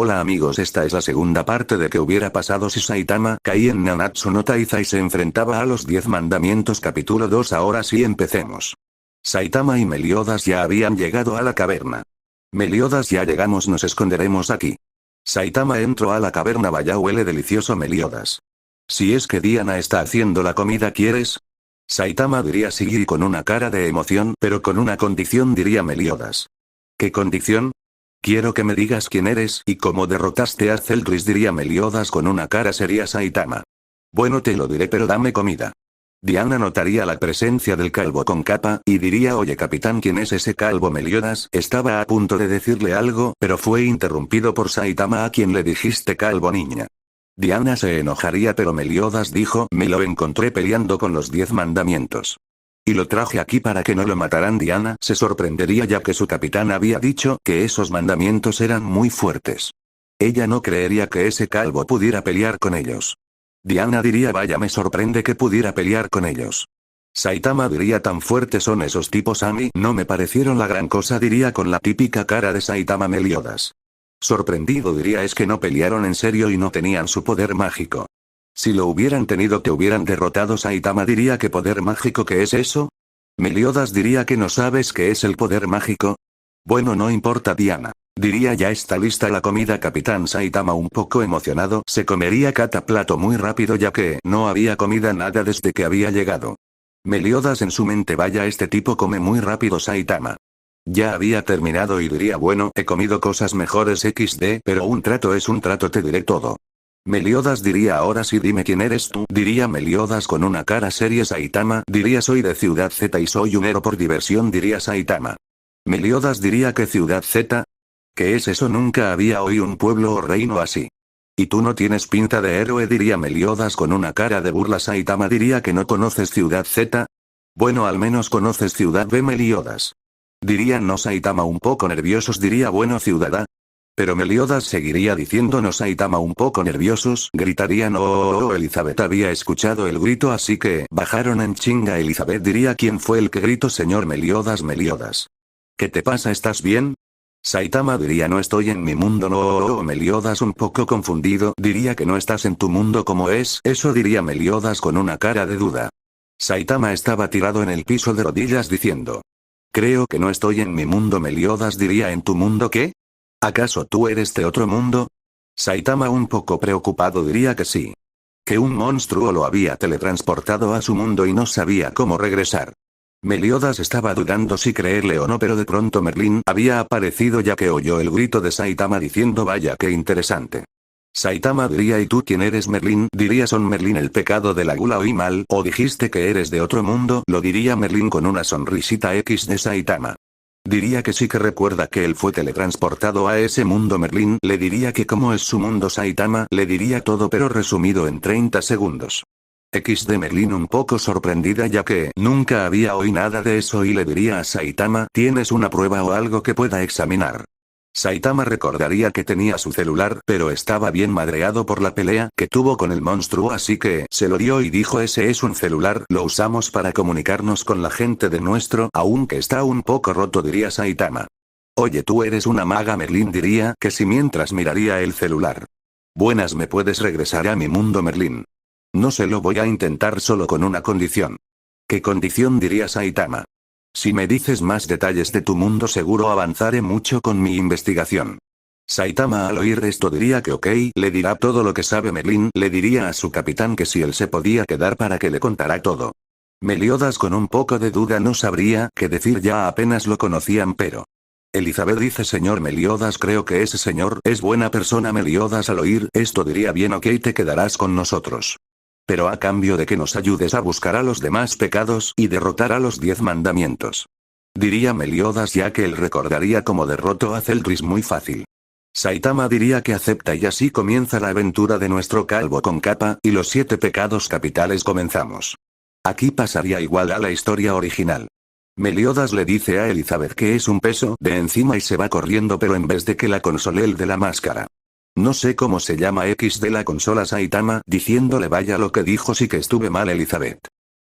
Hola amigos, esta es la segunda parte de qué hubiera pasado si Saitama caía en Nanatsu no Taizai y se enfrentaba a los 10 mandamientos capítulo 2. Ahora sí empecemos. Saitama y Meliodas ya habían llegado a la caverna. Meliodas, ya llegamos, nos esconderemos aquí. Saitama entró a la caverna. Vaya, huele delicioso. Meliodas. Si es que Diana está haciendo la comida, ¿quieres? Saitama diría sí, con una cara de emoción, pero con una condición, diría Meliodas. ¿Qué condición? Quiero que me digas quién eres y cómo derrotaste a Zeldris, diría Meliodas con una cara seria. Saitama. Bueno, te lo diré, pero dame comida. Diana notaría la presencia del calvo con capa, y diría: oye capitán, ¿quién es ese calvo? Meliodas estaba a punto de decirle algo, pero fue interrumpido por Saitama. ¿A quién le dijiste calvo, niña? Diana se enojaría, pero Meliodas dijo: me lo encontré peleando con los 10 mandamientos. Y lo traje aquí para que no lo mataran. Diana se sorprendería, ya que su capitán había dicho que esos mandamientos eran muy fuertes. Ella no creería que ese calvo pudiera pelear con ellos. Diana diría: vaya, me sorprende que pudiera pelear con ellos. Saitama diría: tan fuertes son esos tipos, a mí no me parecieron la gran cosa, diría con la típica cara de Saitama. Meliodas. Sorprendido diría: es que no pelearon en serio y no tenían su poder mágico. Si lo hubieran tenido, te hubieran derrotado. Saitama diría: ¿qué poder mágico? ¿Qué es eso? Meliodas diría: ¿que no sabes qué es el poder mágico? Bueno, no importa. Diana diría: ya está lista la comida, capitán. Saitama, un poco emocionado, se comería cada plato muy rápido, ya que no había comido nada desde que había llegado. Meliodas en su mente: vaya, este tipo come muy rápido. Saitama ya había terminado y diría: bueno, he comido cosas mejores XD, pero un trato es un trato, te diré todo. Meliodas diría: ahora sí, dime quién eres tú, diría Meliodas con una cara seria. Saitama diría: soy de Ciudad Z y soy un héroe por diversión, diría Saitama. Meliodas diría: ¿qué Ciudad Z? ¿Qué es eso? Nunca había oído un pueblo o reino así. Y tú no tienes pinta de héroe, diría Meliodas con una cara de burla. Saitama diría: ¿que no conoces Ciudad Z? Bueno, al menos conoces Ciudad B. Meliodas diría: no. Saitama un poco nerviosos diría: bueno, Ciudad A. Pero Meliodas seguiría diciendo no. Saitama un poco nerviosos gritarían: oh. Elizabeth había escuchado el grito, así que bajaron en chinga. Elizabeth diría: ¿quién fue el que gritó, señor Meliodas? Meliodas. ¿Qué te pasa? ¿Estás bien? Saitama diría: no estoy en mi mundo. No. Meliodas un poco confundido diría: que no estás en tu mundo. ¿Cómo es eso? Diría Meliodas con una cara de duda. Saitama estaba tirado en el piso de rodillas diciendo: creo que no estoy en mi mundo. Meliodas diría: ¿en tu mundo qué? ¿Acaso tú eres de otro mundo? Saitama un poco preocupado diría que sí. Que un monstruo lo había teletransportado a su mundo y no sabía cómo regresar. Meliodas estaba dudando si creerle o no, pero de pronto Merlín había aparecido, ya que oyó el grito de Saitama diciendo: vaya, qué interesante. Saitama diría: ¿y tú quién eres? Merlín diría: son Merlín el pecado de la gula. ¿Oí mal o dijiste que eres de otro mundo? Lo diría Merlín con una sonrisita X de Saitama. Diría que sí, que recuerda que él fue teletransportado a ese mundo. Merlín le diría que cómo es su mundo. Saitama le diría todo, pero resumido en 30 segundos. XD. Merlín un poco sorprendida, ya que nunca había oído nada de eso, y le diría a Saitama: ¿tienes una prueba o algo que pueda examinar? Saitama recordaría que tenía su celular, pero estaba bien madreado por la pelea que tuvo con el monstruo, así que se lo dio y dijo: ese es un celular, lo usamos para comunicarnos con la gente de nuestro, aunque está un poco roto, diría Saitama. Oye, tú eres una maga. Merlín diría que sí mientras miraría el celular. Buenas, ¿me puedes regresar a mi mundo? Merlín. No se lo voy a intentar, solo con una condición. ¿Qué condición? Diría Saitama. Si me dices más detalles de tu mundo, seguro avanzaré mucho con mi investigación. Saitama al oír esto diría que ok, le dirá todo lo que sabe. Merlín le diría a su capitán que si él se podía quedar para que le contara todo. Meliodas con un poco de duda no sabría qué decir, ya apenas lo conocían, pero Elizabeth dice: señor Meliodas, creo que ese señor es buena persona. Meliodas al oír esto diría: bien, ok, te quedarás con nosotros. Pero a cambio de que nos ayudes a buscar a los demás pecados y derrotar a los 10 mandamientos. Diría Meliodas, ya que él recordaría cómo derrotó a Zeldris muy fácil. Saitama diría que acepta, y así comienza la aventura de nuestro calvo con capa y los 7 pecados capitales. Comenzamos. Aquí pasaría igual a la historia original. Meliodas le dice a Elizabeth que es un peso de encima y se va corriendo, pero en vez de que la console el de la máscara. No sé cómo se llama X de la consola. Saitama diciéndole: vaya, lo que dijo sí que estuve mal. Elizabeth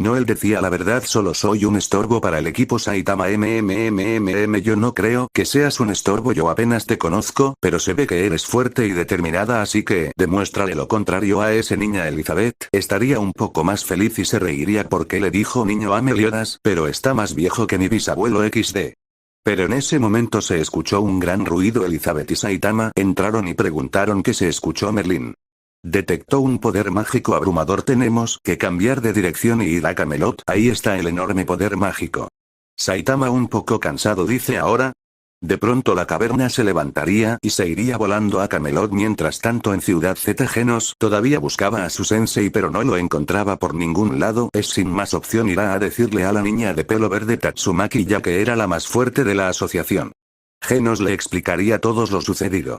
No, él decía la verdad, solo soy un estorbo para el equipo Saitama. Yo no creo que seas un estorbo, yo apenas te conozco, pero se ve que eres fuerte y determinada, así que, demuéstrale lo contrario a ese niña. Elizabeth estaría un poco más feliz y se reiría porque le dijo niño a Meliodas, pero está más viejo que mi bisabuelo XD. Pero en ese momento se escuchó un gran ruido. Elizabeth y Saitama entraron y preguntaron qué se escuchó. Merlín detectó un poder mágico abrumador. Tenemos que cambiar de dirección y ir a Camelot, ahí está el enorme poder mágico. Saitama, un poco cansado, dice ahora. De pronto la caverna se levantaría y se iría volando a Camelot. Mientras tanto en Ciudad Z, Genos todavía buscaba a su sensei pero no lo encontraba por ningún lado. Es sin más opción, irá a decirle a la niña de pelo verde Tatsumaki, ya que era la más fuerte de la asociación. Genos le explicaría todo lo sucedido.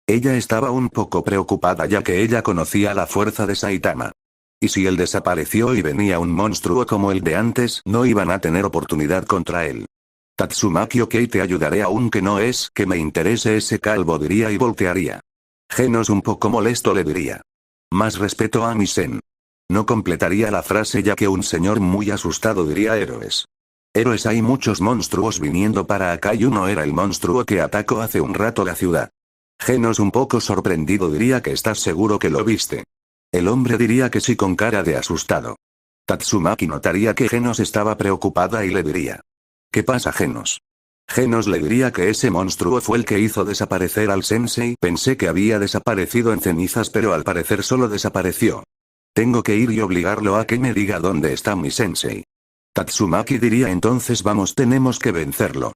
Ella estaba un poco preocupada ya que ella conocía la fuerza de Saitama. Y si él desapareció y venía un monstruo como el de antes, no iban a tener oportunidad contra él. Tatsumaki, ok, te ayudaré, aunque no es que me interese ese calvo, diría y voltearía. Genos, un poco molesto, le diría. Más respeto a mi sen. No completaría la frase ya que un señor muy asustado diría héroes. Héroes, hay muchos monstruos viniendo para acá y uno era el monstruo que atacó hace un rato la ciudad. Genos, un poco sorprendido, diría que estás seguro que lo viste. El hombre diría que sí con cara de asustado. Tatsumaki notaría que Genos estaba preocupada y le diría. ¿Qué pasa, Genos? Genos le diría que ese monstruo fue el que hizo desaparecer al sensei. Pensé que había desaparecido en cenizas pero al parecer solo desapareció. Tengo que ir y obligarlo a que me diga dónde está mi sensei. Tatsumaki diría entonces vamos, tenemos que vencerlo.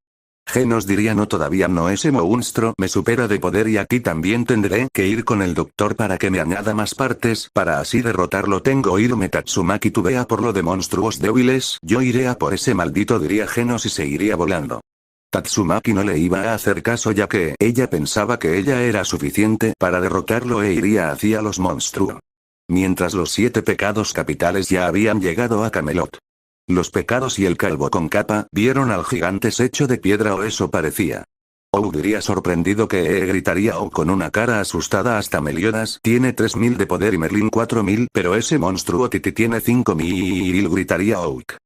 Genos diría no, todavía no, ese monstruo me supera de poder y aquí también tendré que ir con el doctor para que me añada más partes para así derrotarlo. Tengo irme. Tatsumaki, tú ve a por lo de monstruos débiles, yo iré a por ese maldito, diría Genos y seguiría volando. Tatsumaki no le iba a hacer caso ya que ella pensaba que ella era suficiente para derrotarlo e iría hacia los monstruos. Mientras los 7 pecados capitales ya habían llegado a Camelot. Los pecados y el calvo con capa vieron al gigante hecho de piedra, o eso parecía. Ou diría sorprendido que gritaría O con una cara asustada. Hasta Meliodas tiene 3000 de poder y Merlin 4000, pero ese monstruo Titi tiene 5000, gritaría Oak.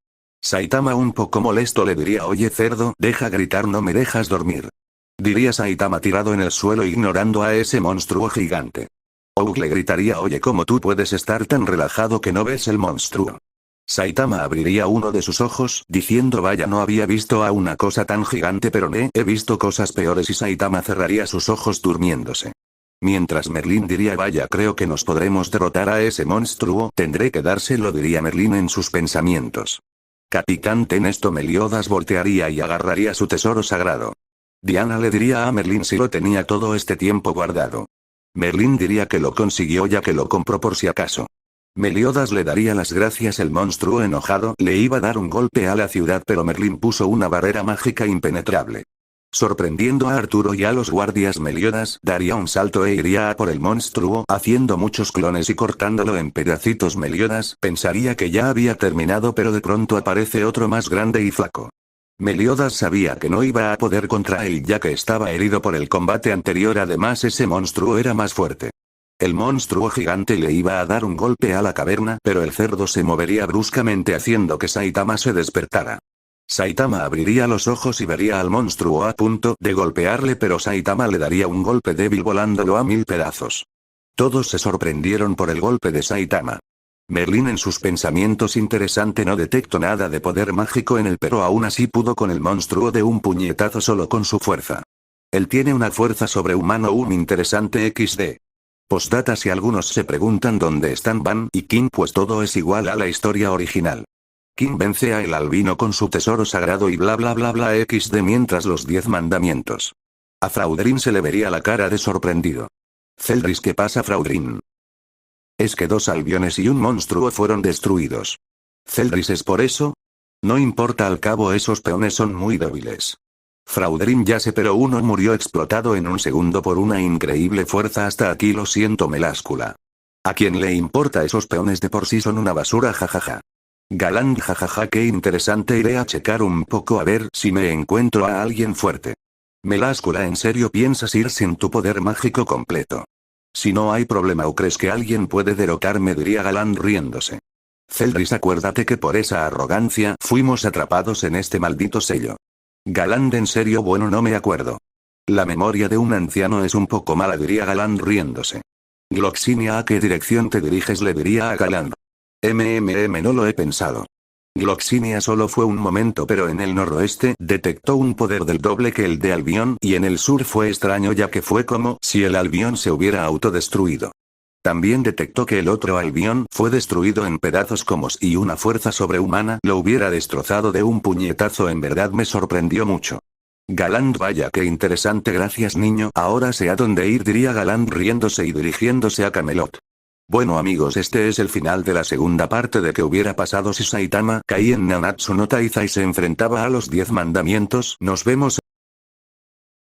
Saitama, un poco molesto, le diría oye cerdo, deja gritar, no me dejas dormir. Diría Saitama tirado en el suelo ignorando a ese monstruo gigante. Oak le gritaría oye, ¿cómo tú puedes estar tan relajado que no ves el monstruo? Saitama abriría uno de sus ojos, diciendo vaya, no había visto a una cosa tan gigante, pero he visto cosas peores, y Saitama cerraría sus ojos durmiéndose. Mientras Merlin diría vaya, creo que nos podremos derrotar a ese monstruo, tendré que dárselo, diría Merlin en sus pensamientos. Capitán, ten esto. Meliodas voltearía y agarraría su tesoro sagrado. Diana le diría a Merlin si lo tenía todo este tiempo guardado. Merlin diría que lo consiguió ya que lo compró por si acaso. Meliodas le daría las gracias. El monstruo enojado le iba a dar un golpe a la ciudad pero Merlin puso una barrera mágica impenetrable. Sorprendiendo a Arturo y a los guardias, Meliodas daría un salto e iría a por el monstruo haciendo muchos clones y cortándolo en pedacitos. Meliodas pensaría que ya había terminado pero de pronto aparece otro más grande y flaco. Meliodas sabía que no iba a poder contra él ya que estaba herido por el combate anterior, además ese monstruo era más fuerte. El monstruo gigante le iba a dar un golpe a la caverna, pero el cerdo se movería bruscamente haciendo que Saitama se despertara. Saitama abriría los ojos y vería al monstruo a punto de golpearle, pero Saitama le daría un golpe débil volándolo a 1000 pedazos. Todos se sorprendieron por el golpe de Saitama. Merlin en sus pensamientos interesante no detectó nada de poder mágico en él, pero aún así pudo con el monstruo de un puñetazo solo con su fuerza. Él tiene una fuerza sobrehumana. Un interesante XD. Postdata, si algunos se preguntan dónde están Van y King, pues todo es igual a la historia original. King vence a el albino con su tesoro sagrado y bla bla bla bla XD. Mientras los 10 mandamientos. A Fraudrin se le vería la cara de sorprendido. Zeldris, ¿qué pasa, Fraudrin? Es que 2 albiones y un monstruo fueron destruidos. Zeldris, ¿es por eso? No importa, al cabo esos peones son muy débiles. Fraudrin, ya sé, pero uno murió explotado en un segundo por una increíble fuerza. Hasta aquí lo siento, Meláscula. ¿A quién le importa? Esos peones de por sí son una basura, jajaja. Galand, jajaja, qué interesante, iré a checar un poco a ver si me encuentro a alguien fuerte. Meláscula, ¿en serio piensas ir sin tu poder mágico completo? Si no hay problema, ¿o crees que alguien puede derrotarme?, diría Galand riéndose. Zeldris, acuérdate que por esa arrogancia fuimos atrapados en este maldito sello. Galand, en serio, bueno, no me acuerdo. La memoria de un anciano es un poco mala, diría Galand riéndose. Gloxinia, ¿a qué dirección te diriges?, le diría a Galand. No lo he pensado. Gloxinia solo fue un momento, pero en el noroeste detectó un poder del doble que el de Albion, y en el sur fue extraño, ya que fue como si el Albion se hubiera autodestruido. También detectó que el otro Albion fue destruido en pedazos como si una fuerza sobrehumana lo hubiera destrozado de un puñetazo. En verdad me sorprendió mucho. Galand, vaya qué interesante, gracias niño. Ahora sé a dónde ir, diría Galand riéndose y dirigiéndose a Camelot. Bueno amigos, este es el final de la segunda parte de qué hubiera pasado si Saitama caía en Nanatsu no Taizai y se enfrentaba a los 10 mandamientos. Nos vemos